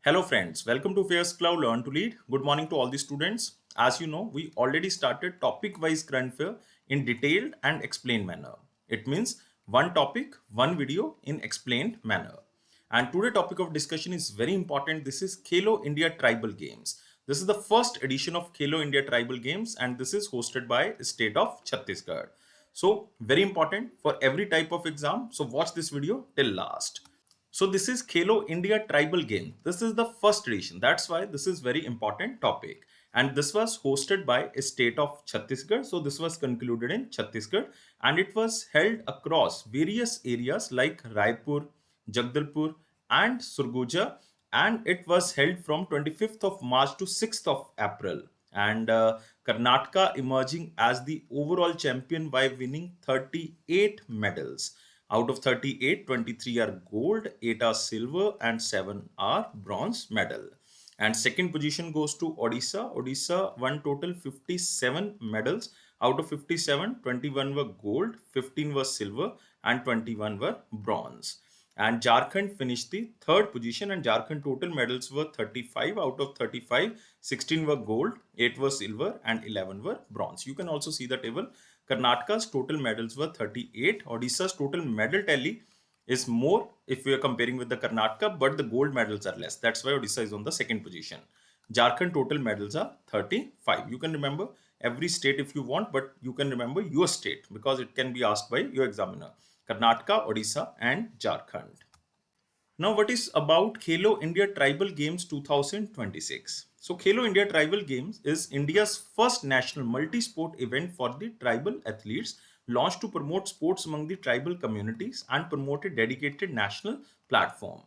Hello friends, welcome to AffairsCloud Learn to Lead. Good morning to all the students. As you know, we already started topic-wise current affair in detailed and explained manner. It means one topic, one video in explained manner. And today topic of discussion is very important. This is Khelo India Tribal Games. This is the first edition of Khelo India Tribal Games and this is hosted by state of Chhattisgarh. So very important for every type of exam. So watch this video till last. So this is Khelo India Tribal Game. This is the first edition. That's why this is very important topic. And this was hosted by a state of Chhattisgarh. So this was concluded in Chhattisgarh and it was held across various areas like Raipur, Jagdalpur and Surguja. And it was held from 25th of March to 6th of April. And Karnataka emerging as the overall champion by winning 38 medals. Out of 38, 23 are gold, 8 are silver, and 7 are bronze medal. And second position goes to Odisha. Odisha won total 57 medals. Out of 57, 21 were gold, 15 were silver, and 21 were bronze. And Jharkhand finished the third position, and Jharkhand total medals were 35. Out of 35, 16 were gold, 8 were silver, and 11 were bronze. You can also see the table. Karnataka's total medals were 38. Odisha's total medal tally is more if we are comparing with the Karnataka, but the gold medals are less. That's why Odisha is on the second position. Jharkhand total medals are 35. You can remember every state if you want, but you can remember your state because it can be asked by your examiner. Karnataka, Odisha, and Jharkhand. Now, what is about Khelo India Tribal Games 2026? So, Khelo India Tribal Games is India's first national multi-sport event for the tribal athletes, launched to promote sports among the tribal communities and promote a dedicated national platform.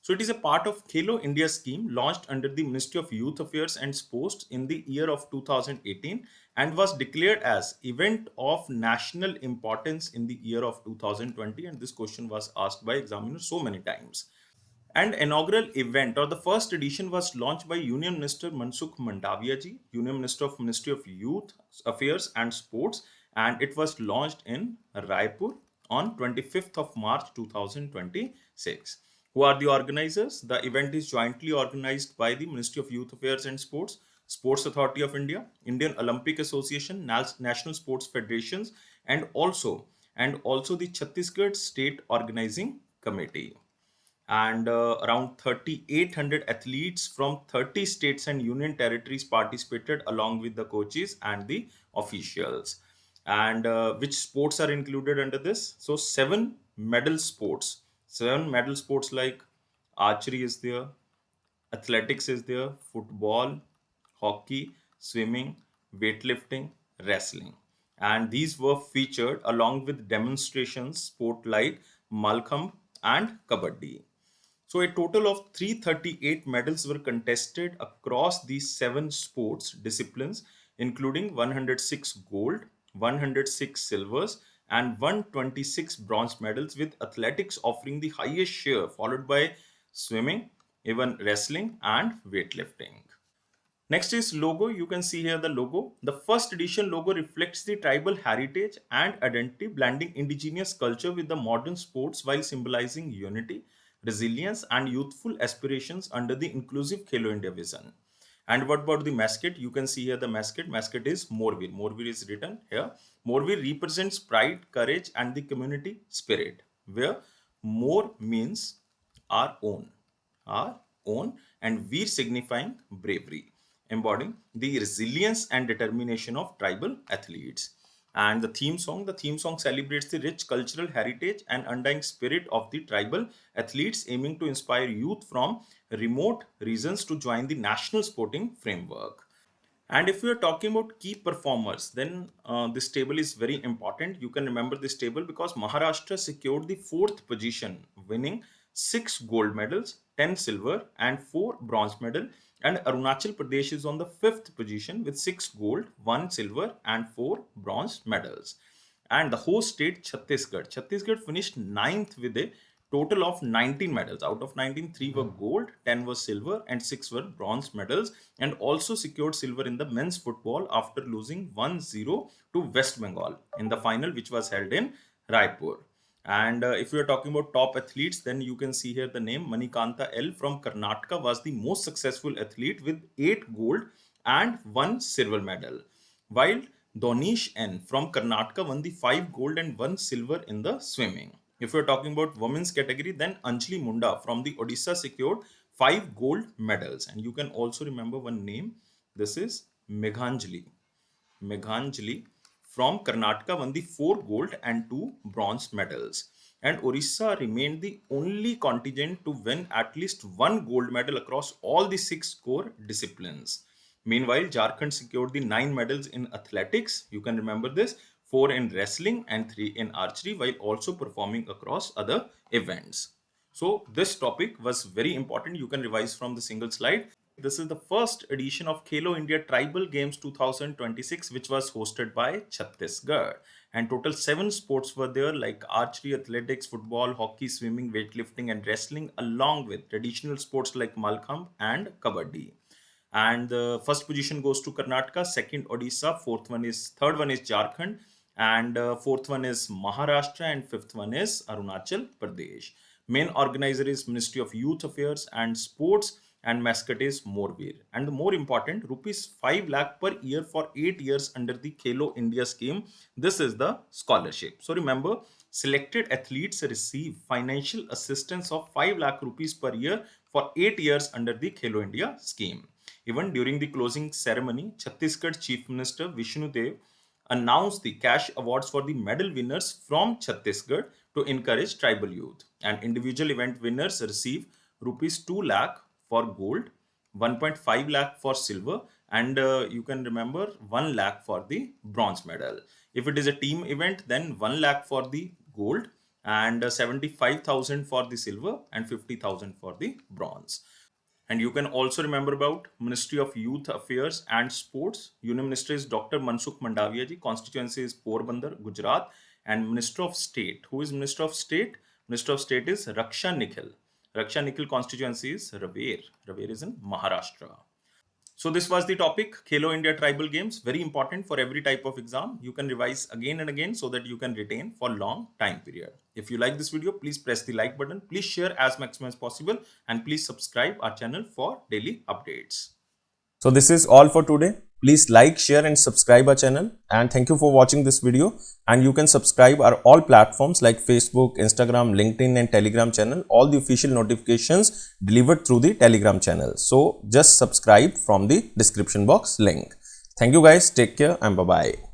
So, it is a part of Khelo India scheme launched under the Ministry of Youth Affairs and Sports in the year of 2018 and was declared as event of national importance in the year of 2020. And this question was asked by examiners so many times. And inaugural event or the first edition was launched by Union Minister Mansukh Mandavia ji, Union Minister of Ministry of Youth Affairs and Sports, and it was launched in Raipur on 25th of March 2026. Who are the organizers? The event is jointly organized by the Ministry of Youth Affairs and Sports, Sports Authority of India, Indian Olympic Association, National Sports Federations, and also the Chhattisgarh State Organizing Committee. And around 3,800 athletes from 30 states and union territories participated along with the coaches and the officials. And which sports are included under this? So seven medal sports like archery is there, athletics is there, football, hockey, swimming, weightlifting, wrestling. And these were featured along with demonstrations sport like Malkhamb and Kabaddi. So a total of 338 medals were contested across these 7 sports disciplines, including 106 gold, 106 silvers, and 126 bronze medals, with athletics offering the highest share, followed by swimming, even wrestling, and weightlifting. Next is logo. You can see here the logo. The first edition logo reflects the tribal heritage and identity, blending indigenous culture with the modern sports while symbolizing unity, resilience, and youthful aspirations under the inclusive Khelo India vision. And what about the mascot? You can see here the mascot. Mascot is Morvir. Morvir is written here. Morvir represents pride, courage, and the community spirit, where Mor means our own, and Veer signifying bravery, embodying the resilience and determination of tribal athletes. And the theme song celebrates the rich cultural heritage and undying spirit of the tribal athletes, aiming to inspire youth from remote regions to join the national sporting framework. And if we are talking about key performers, then this table is very important. You can remember this table because Maharashtra secured the fourth position, winning 6 gold medals, 10 silver, and 4 bronze medal. And Arunachal Pradesh is on the fifth position with 6 gold, 1 silver, and 4 bronze medals. And the host state, Chhattisgarh finished ninth with a total of 19 medals. Out of 19, 3 were gold, 10 were silver, and 6 were bronze medals, and also secured silver in the men's football after losing 1-0 to West Bengal in the final, which was held in Raipur. And if we are talking about top athletes, then you can see here the name Manikanta L from Karnataka was the most successful athlete with 8 gold and 1 silver medal, while Donish N from Karnataka won the 5 gold and 1 silver in the swimming. If we are talking about women's category, then Anjali Munda from the Odisha secured 5 gold medals, and you can also remember one name. This is Meghanjali from Karnataka won the 4 gold and 2 bronze medals. And Orissa remained the only contingent to win at least 1 gold medal across all the 6 core disciplines. Meanwhile, Jharkhand secured the 9 medals in athletics. You can remember this: 4 in wrestling and 3 in archery, while also performing across other events. So this topic was very important. You can revise from the single slide. This is the first edition of Khelo India Tribal Games 2026, which was hosted by Chhattisgarh. And total 7 sports were there, like archery, athletics, football, hockey, swimming, weightlifting, and wrestling, along with traditional sports like Malkhamb and Kabaddi. And the first position goes to Karnataka, second Odisha, third one is Jharkhand, and fourth one is Maharashtra, and fifth one is Arunachal Pradesh. Main organizer is Ministry of Youth Affairs and Sports, and mascot is Morveer. And the more important, rupees 5 lakh per year for 8 years under the Khelo India scheme. This is the scholarship. So remember, selected athletes receive financial assistance of 5 lakh rupees per year for 8 years under the Khelo India scheme. Even during the closing ceremony, Chhattisgarh Chief Minister Vishnu Dev announced the cash awards for the medal winners from Chhattisgarh to encourage tribal youth. And individual event winners receive rupees 2 lakh for gold, 1.5 lakh for silver, and you can remember 1 lakh for the bronze medal. If it is a team event, then 1 lakh for the gold, and 75,000 for the silver, and 50,000 for the bronze. And you can also remember about Ministry of Youth Affairs and Sports. Union Minister is Dr. Mansukh Mandaviya ji. Constituency is Porbandar, Gujarat. And Minister of State. Who is Minister of State? Minister of State is Raksha Nikhil. Raksha Nikhil constituency is Raver. Raver is in Maharashtra. So this was the topic, Khelo India Tribal Games, very important for every type of exam. You can revise again and again so that you can retain for long time period. If you like this video, please press the like button. Please share as maximum as possible, and please subscribe our channel for daily updates. So this is all for today. Please like, share and subscribe our channel, and thank you for watching this video. And you can subscribe our all platforms like Facebook, Instagram, LinkedIn and Telegram channel. All the official notifications delivered through the Telegram channel. So just subscribe from the description box link. Thank you guys. Take care and bye-bye.